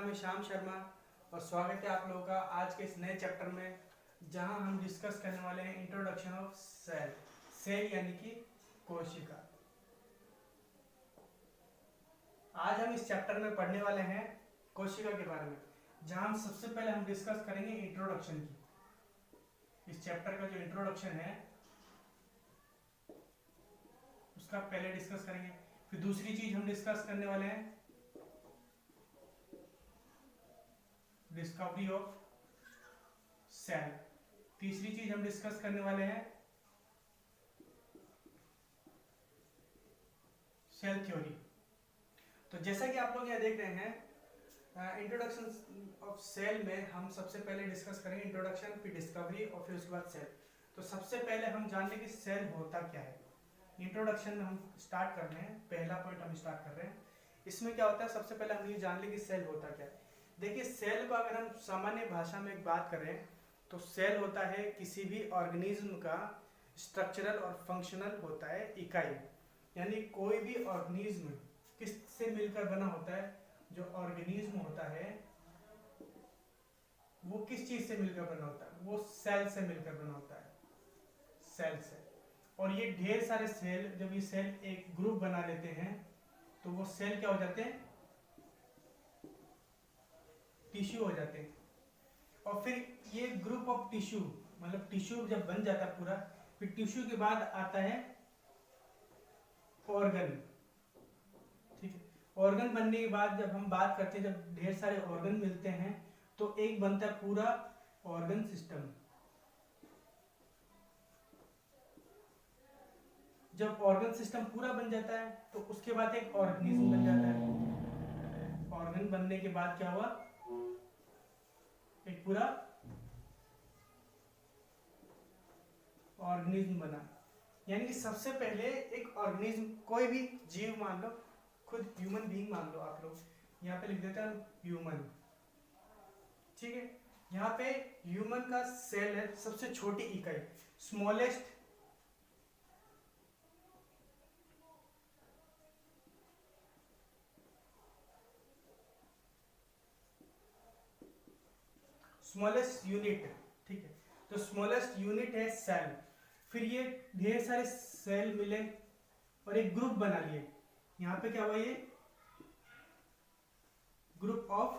नाम है श्याम शर्मा और स्वागत है आप लोगों का आज के इस नए चैप्टर में, जहां हम डिस्कस करने वाले हैं इंट्रोडक्शन ऑफ सेल। सेल यानी कि कोशिका। आज हम इस चैप्टर में पढ़ने वाले हैं कोशिका के बारे में, जहां हम सबसे पहले हम डिस्कस करेंगे इंट्रोडक्शन की। इस चैप्टर का जो इंट्रोडक्शन है उसका पहले डिस्कस करेंगे। फिर दूसरी चीज हम डिस्कस करने वाले हैं डिस्कवरी ऑफ सेल। तीसरी चीज हम डिस्कस करने वाले हैं सेल थ्योरी। तो जैसा कि आप लोग यहाँ देख रहे हैं इंट्रोडक्शन ऑफ सेल में हम सबसे पहले डिस्कस करेंगे इंट्रोडक्शन, फिर डिस्कवरी और फिर उसके बाद सेल। तो सबसे पहले हम जान लें कि सेल होता क्या है। इंट्रोडक्शन में हम स्टार्ट कर रहे हैं, पहला पॉइंट हम स्टार्ट कर रहे हैं। इसमें क्या होता है, सबसे पहले हम ये जान लें कि सेल होता क्या है। देखिए, सेल को अगर हम सामान्य भाषा में एक बात करें तो सेल होता है किसी भी ऑर्गेनिज्म का स्ट्रक्चरल और फंक्शनल होता है इकाई। यानी कोई भी ऑर्गेनिज्म किससे मिलकर बना होता है, जो ऑर्गेनिज्म होता है वो किस चीज से मिलकर बना होता है, वो सेल से मिलकर बना होता है, सेल से। और ये ढेर सारे सेल, जब ये सेल एक ग्रुप बना लेते हैं तो वो सेल क्या हो जाते हैं, टिश्यू हो जाते हैं। और फिर ये ग्रुप ऑफ टिश्यू, मतलब टिश्यू जब बन जाता है पूरा, फिर टिश्यू के बाद आता है ऑर्गन। ठीक है, ऑर्गन बनने के बाद जब हम बात करते हैं, जब ढेर सारे ऑर्गन मिलते हैं तो एक बनता है पूरा ऑर्गन सिस्टम। जब ऑर्गन सिस्टम पूरा बन जाता है तो उसके बाद एक ऑर्गेनिज्म बन जाता है। ऑर्गन बनने के बाद क्या हुआ, एक पूरा ऑर्गेनिज्म बना। यानी कि सबसे पहले एक ऑर्गेनिज्म, कोई भी जीव मान लो, खुद ह्यूमन बीइंग मान लो, आप लोग यहाँ पे लिख देते हैं ह्यूमन। ठीक है, यहाँ पे ह्यूमन का सेल है सबसे छोटी इकाई, स्मॉलेस्ट स्मॉलेस्ट यूनिट। ठीक है, तो स्मॉलेस्ट यूनिट है सेल। फिर ये ढेर सारे सेल मिले और एक ग्रुप बना लिए। यहां पे क्या हुआ, ये ग्रुप ऑफ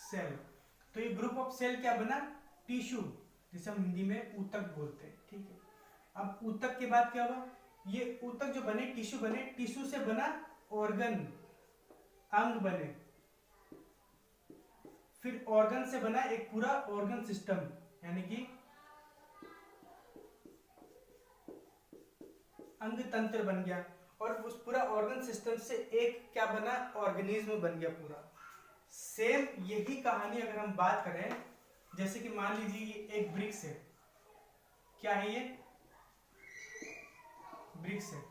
सेल। तो ये ग्रुप ऑफ सेल क्या बना, टिश्यू, जिसे हम हिंदी में ऊतक बोलते हैं। ठीक है, अब ऊतक के बाद क्या हुआ, ये ऊतक जो बने, टिश्यू बने, टिश्यू से बना ऑर्गन, अंग बने। फिर ऑर्गन से बना एक पूरा ऑर्गन सिस्टम, यानी कि अंग तंत्र बन गया। और उस पूरा ऑर्गन सिस्टम से एक क्या बना, ऑर्गेनिज्म बन गया पूरा। सेम यही कहानी अगर हम बात करें, जैसे कि मान लीजिए ये एक ब्रिक्स है। क्या है ये, ब्रिक्स है।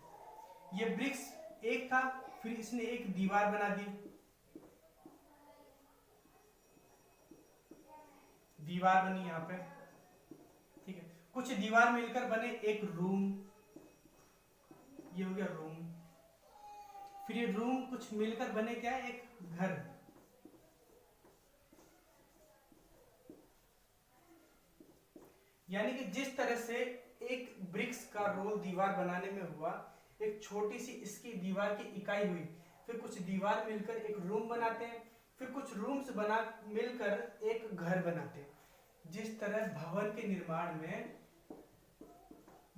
ये ब्रिक्स एक था, फिर इसने एक दीवार बना दी, दीवार बनी यहां पे। ठीक है, कुछ दीवार मिलकर बने एक रूम, ये हो गया रूम। फिर ये रूम कुछ मिलकर बने क्या, एक घर। यानी कि जिस तरह से एक ब्रिक्स का रोल दीवार बनाने में हुआ, एक छोटी सी इसकी दीवार की इकाई हुई, फिर कुछ दीवार मिलकर एक रूम बनाते हैं, फिर कुछ रूम्स बना मिलकर एक घर बनाते हैं। जिस तरह भवन के निर्माण में,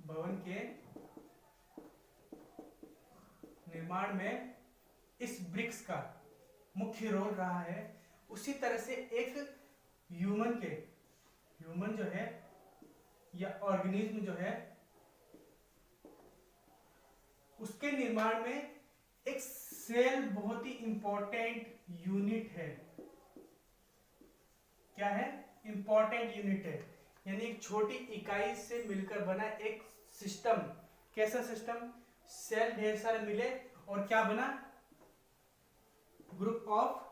भवन के निर्माण में इस ब्रिक्स का मुख्य रोल रहा है, उसी तरह से एक ह्यूमन जो है या ऑर्गेनिज्म जो है, उसके निर्माण में एक सेल बहुत ही इंपॉर्टेंट यूनिट है। क्या है, इंपॉर्टेंट यूनिट है। यानी एक छोटी इकाई से मिलकर बना एक सिस्टम। कैसा सिस्टम, सेल ढेर सारे मिले और क्या बना, ग्रुप ऑफ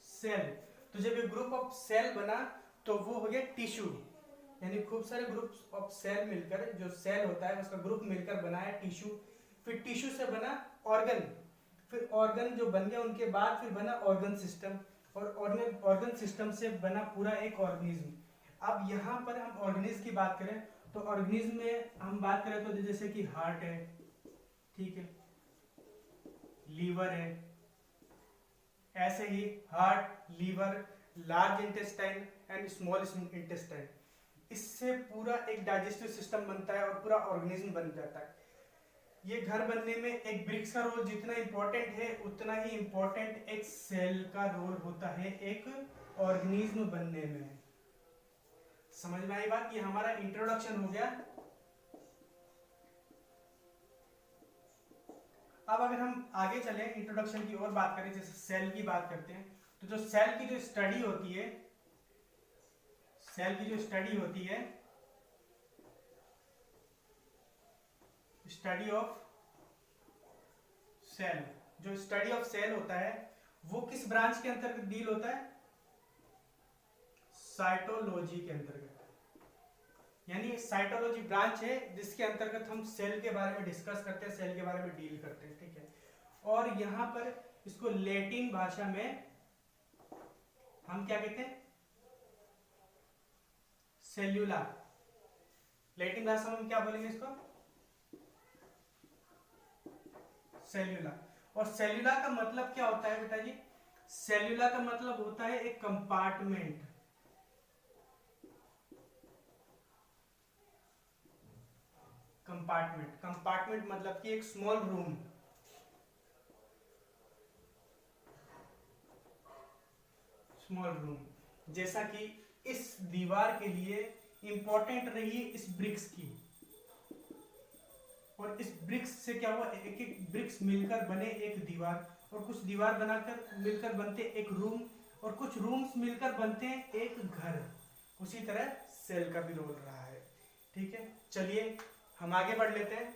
सेल। तो जब ये ग्रुप ऑफ सेल बना तो वो हो गया टिश्यू। यानी खूब सारे ग्रुप ऑफ सेल मिलकर, जो सेल होता है उसका ग्रुप मिलकर बना है टिश्यू। फिर टिश्यू से बना ऑर्गन, फिर ऑर्गन जो बन गया उनके बाद फिर बना ऑर्गन सिस्टम, और ऑर्गन सिस्टम से बना पूरा एक ऑर्गेनिज्म। अब यहाँ पर हम ऑर्गेनिज्म की बात करें तो ऑर्गेनिज्म में हम बात करें तो जैसे कि हार्ट है, ठीक है, लीवर है, ऐसे ही heart, liver, large intestine and small intestine, इससे पूरा एक डाइजेस्टिव सिस्टम बनता है और पूरा ऑर्गेनिज्म बन जाता है। ये घर बनने में एक ब्रिक्स का रोल जितना इंपॉर्टेंट है उतना ही इंपॉर्टेंट एक सेल का रोल होता है एक ऑर्गेनिज्म बनने में। समझ में आई बात? ये हमारा इंट्रोडक्शन हो गया। अब अगर हम आगे चलें इंट्रोडक्शन की और बात करें, जैसे सेल की बात करते हैं, तो जो सेल की जो स्टडी होती है, सेल की जो स्टडी होती है, स्टडी ऑफ सेल, जो स्टडी ऑफ सेल होता है वो किस ब्रांच के अंतर्गत डील होता है? साइटोलॉजी के अंतर्गत। यानी साइटोलॉजी ब्रांच है जिसके अंतर्गत हम सेल के बारे में डिस्कस करते हैं, सेल के बारे में डील करते हैं, ठीक है। और यहां पर इसको लैटिन भाषा में हम क्या कहते हैं? सेल्यूला। लैटिन भाषा में हम क्या बोलेंगे इसको? सेल्यूला। और सेल्यूला का मतलब क्या होता है बेटा जी? सेल्यूला का मतलब होता है एक कंपार्टमेंट। कंपार्टमेंट, कंपार्टमेंट मतलब कि एक स्मॉल रूम। स्मॉल रूम, जैसा कि इस दीवार के लिए इंपॉर्टेंट रही इस ब्रिक्स की, और इस ब्रिक्स से क्या हुआ, एक एक ब्रिक्स मिलकर बने एक दीवार, और कुछ दीवार बनाकर मिलकर बनते एक रूम, और कुछ रूम्स मिलकर बनते हैं एक घर। उसी तरह सेल का भी रोल रहा है, ठीक है। चलिए हम आगे बढ़ लेते हैं।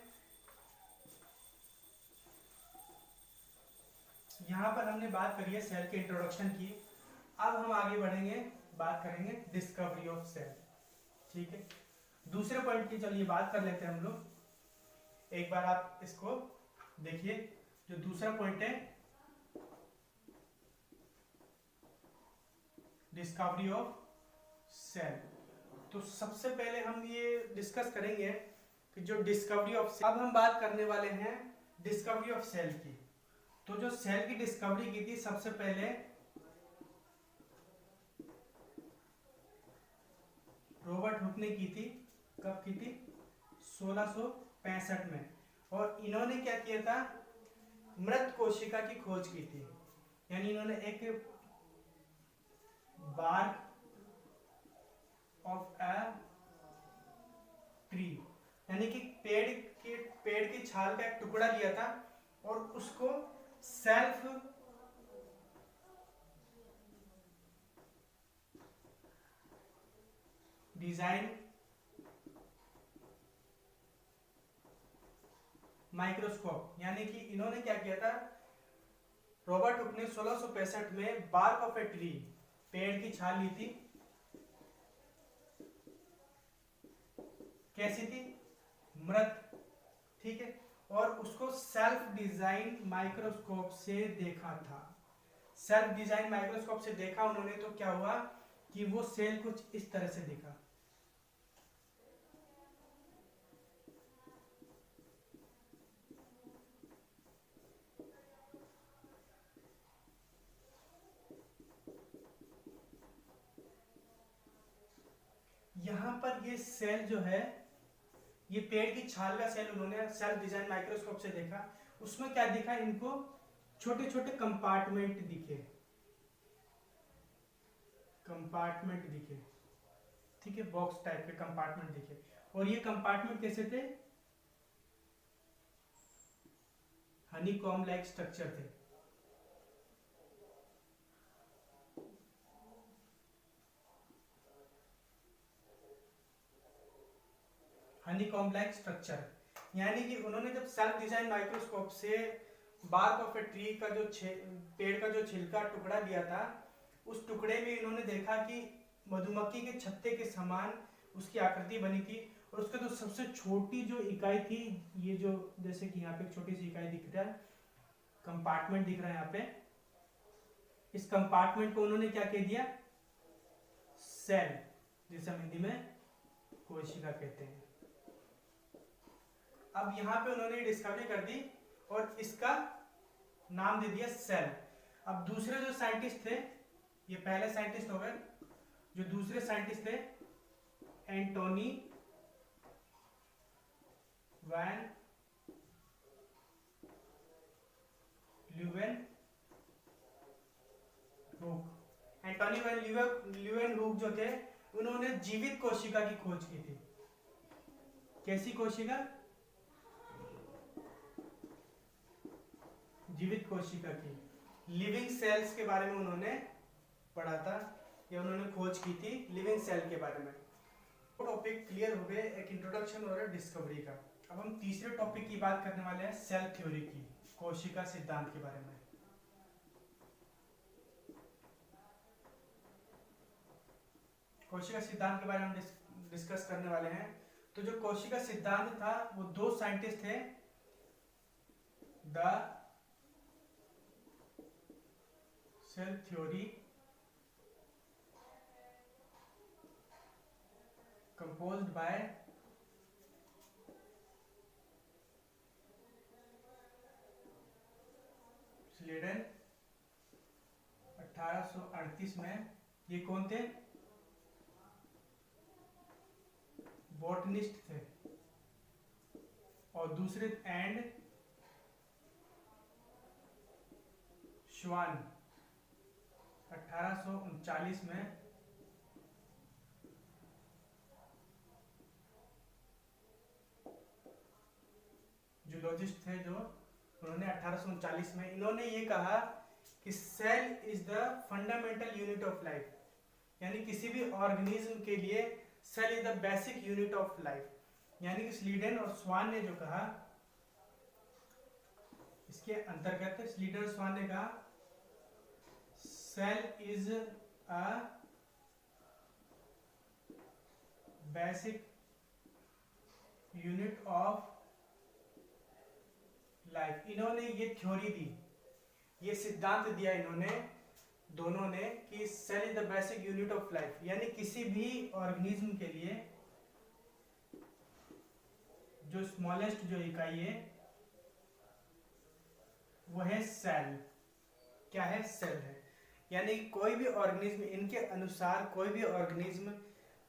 यहां पर हमने बात करी है सेल के इंट्रोडक्शन की। अब हम आगे बढ़ेंगे, बात करेंगे डिस्कवरी ऑफ सेल, ठीक है। दूसरे पॉइंट की चलिए बात कर लेते हैं हम लोग। एक बार आप इसको देखिए, जो दूसरा पॉइंट है डिस्कवरी ऑफ सेल। तो सबसे पहले हम ये डिस्कस करेंगे कि जो डिस्कवरी ऑफ सेल, अब हम बात करने वाले हैं डिस्कवरी ऑफ सेल की। तो जो सेल की डिस्कवरी की थी सबसे पहले रॉबर्ट हुक ने की थी। कब की थी? 1665 में। और इन्होंने क्या किया था? मृत कोशिका की खोज की थी। यानी इन्होंने एक बार्क ऑफ अ ट्री, यानी कि पेड़ की छाल का एक टुकड़ा लिया था और उसको सेल्फ डिजाइन माइक्रोस्कोप, यानी कि इन्होंने क्या किया था, रॉबर्ट हुक ने 1665 में बार्क ऑफ ए ट्री, पेड़ की छाल ली थी। कैसी थी? मृत, ठीक है। और उसको सेल्फ डिजाइन माइक्रोस्कोप से देखा था। सेल्फ डिजाइन माइक्रोस्कोप से देखा उन्होंने, तो क्या हुआ कि वो सेल कुछ इस तरह से दिखा। यहां पर ये सेल जो है, ये पेड़ की छाल का सेल उन्होंने सेल्फ डिजाइन माइक्रोस्कोप से देखा। उसमें क्या दिखा? इनको छोटे छोटे कंपार्टमेंट दिखे, कंपार्टमेंट दिखे, ठीक है, बॉक्स टाइप के कंपार्टमेंट दिखे। और ये कंपार्टमेंट कैसे थे? हनीकॉम लाइक स्ट्रक्चर थे। हनीकॉम लाइक स्ट्रक्चर, यानी कि उन्होंने जब सेल्फ डिजाइन माइक्रोस्कोप से बार्क ऑफ ए ट्री का जो पेड़ का जो छिलका टुकड़ा लिया था, उस टुकड़े में इन्होंने देखा कि मधुमक्खी के छत्ते के समान उसकी आकृति बनी थी। और उसका जो सबसे छोटी जो इकाई थी, ये जो जैसे कि यहाँ पे एक छोटी सी इकाई दिख रहा है, कंपार्टमेंट दिख रहा है यहाँ पे, इस कंपार्टमेंट को उन्होंने क्या कह दिया, सेल, जिसे हम हिंदी में कोशिका कहते हैं। अब यहाँ पे उन्होंने डिस्कवरी कर दी और इसका नाम दे दिया सेल। अब दूसरे जो साइंटिस्ट थे, ये पहले साइंटिस्ट हो गए, जो दूसरे साइंटिस्ट थे Antony van Leeuwenhoek. Antony van Leeuwenhoek जो थे, उन्होंने जीवित कोशिका की खोज की थी। कैसी कोशिका? जीवित कोशिका की, लिविंग सेल्स के बारे में उन्होंने पढ़ा था, या उन्होंने खोज की थी लिविंग सेल के बारे में। टॉपिक क्लियर हो गए, एक इंट्रोडक्शन और डिस्कवरी का। अब हम तीसरे टॉपिक की बात करने वाले हैं, सेल थ्योरी की, कोशिका सिद्धांत के बारे में। कोशिका सिद्धांत के बारे में हम डिस्कस करने वाले हैं। तो जो कोशिका सिद्धांत था, वो दो साइंटिस्ट थे, the cell theory composed by Schleiden 1838 में। ये कौन थे? बॉटनिस्ट थे। और दूसरे एंड श्वान 1839 में जूलॉजिस्ट थे, जो उन्होंने 1839 में इन्होंने ये कहा कि cell is the fundamental unit of life, यानी किसी भी ऑर्गेनिज्म के लिए cell is the basic unit of life. यानी कि स्लीडन और स्वान ने जो कहा, इसके अंतर्गत स्लीडन और स्वान ने कहा cell is a basic unit of life. इन्होंने ये थ्योरी दी, ये सिद्धांत दिया इन्होंने दोनों ने कि cell is the basic unit of life, यानी किसी भी ऑर्गेनिज्म के लिए जो स्मॉलेस्ट जो इकाई है वो है सेल। क्या है? सेल है। यानी कोई भी ऑर्गेनिज्म, इनके अनुसार कोई भी ऑर्गेनिज्म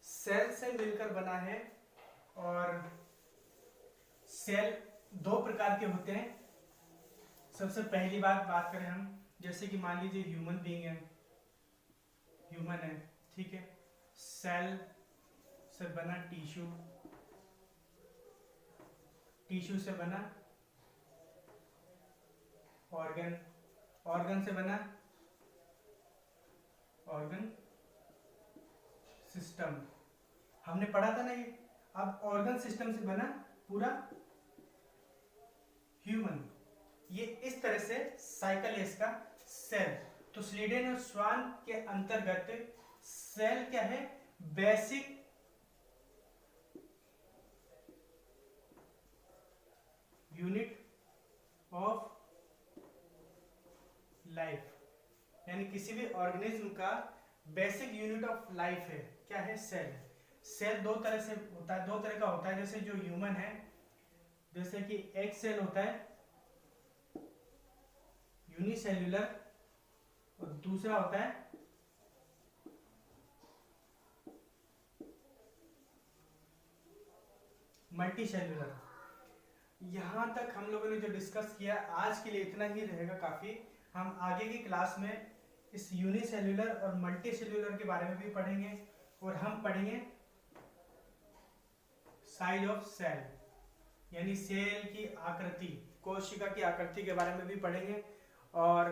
सेल से मिलकर बना है। और सेल दो प्रकार के होते हैं। सबसे पहली बात करें हम, जैसे कि मान लीजिए ह्यूमन बीइंग है, ह्यूमन है, ठीक है, सेल से बना टिश्यू, टिश्यू से बना ऑर्गन, ऑर्गन से बना ऑर्गन सिस्टम। हमने पढ़ा था ना ये। अब ऑर्गन सिस्टम से बना पूरा ह्यूमन। ये इस तरह से साइकिल है इसका सेल। तो स्लीडन और स्वान के अंतर्गत सेल क्या है? बेसिक यूनिट ऑफ लाइफ, यानी किसी भी ऑर्गेनिज्म का बेसिक यूनिट ऑफ लाइफ है। क्या है? सेल। सेल दो तरह से होता है, दो तरह का होता है। जैसे जो ह्यूमन है, जैसे कि एक सेल होता है यूनिसेल्युलर और दूसरा होता है मल्टीसेल्युलर। यहां तक हम लोगों ने जो डिस्कस किया, आज के लिए इतना ही रहेगा काफी। हम आगे की क्लास में इस यूनिसेल्युलर और मल्टीसेल्युलर के बारे में भी पढ़ेंगे, और हम पढ़ेंगे साइज ऑफ सेल, यानी सेल की आकृति, कोशिका की आकृति के बारे में भी पढ़ेंगे। और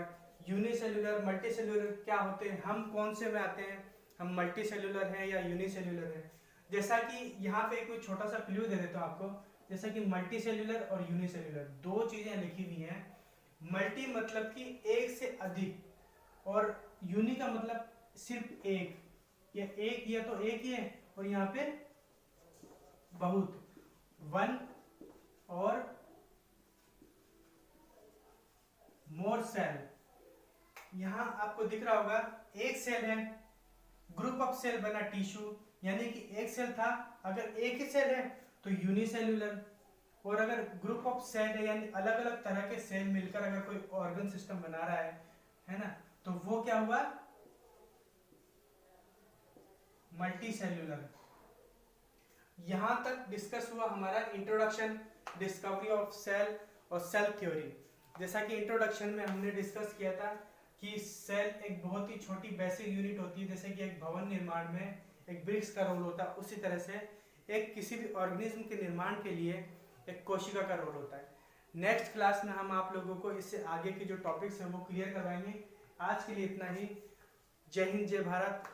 यूनिसेल्युलर मल्टीसेल्युलर क्या होते हैं, हम कौन से में आते हैं, हम मल्टीसेल्युलर हैं या यूनिसेल्युलर हैं। जैसा कि यहाँ पे कोई छोटा सा क्लू दे देता हूँ आपको, जैसा कि मल्टीसेल्युलर और यूनिसेल्युलर दो चीजें लिखी हुई हैं। मल्टी मतलब कि एक से अधिक, और यूनि का मतलब सिर्फ एक, या एक, या तो एक ही है, और यहाँ पे बहुत, वन और मोर सेल। यहाँ आपको दिख रहा होगा एक सेल है, ग्रुप ऑफ सेल बना टिश्यू, यानी कि एक सेल था, अगर एक ही सेल है तो यूनिसेल्यूलर, और अगर ग्रुप ऑफ सेल है यानी अलग अलग तरह के सेल मिलकर अगर कोई ऑर्गन सिस्टम बना रहा है ना, तो वो क्या हुआ, मल्टी सेल्यूलर। यहां तक डिस्कस हुआ हमारा इंट्रोडक्शन, डिस्कवरी ऑफ सेल और सेल थ्योरी। जैसा कि इंट्रोडक्शन में हमने डिस्कस किया था कि सेल एक बहुत ही छोटी बेसिक यूनिट होती है, जैसे कि एक भवन निर्माण में एक ब्रिक्स का रोल होता है, उसी तरह से एक किसी भी ऑर्गेनिज्म के निर्माण के लिए एक कोशिका का रोल होता है। नेक्स्ट क्लास में हम आप लोगों को इससे आगे के जो टॉपिक्स हैं वो क्लियर करवाएंगे। आज के लिए इतना ही। जय हिंद, जय भारत।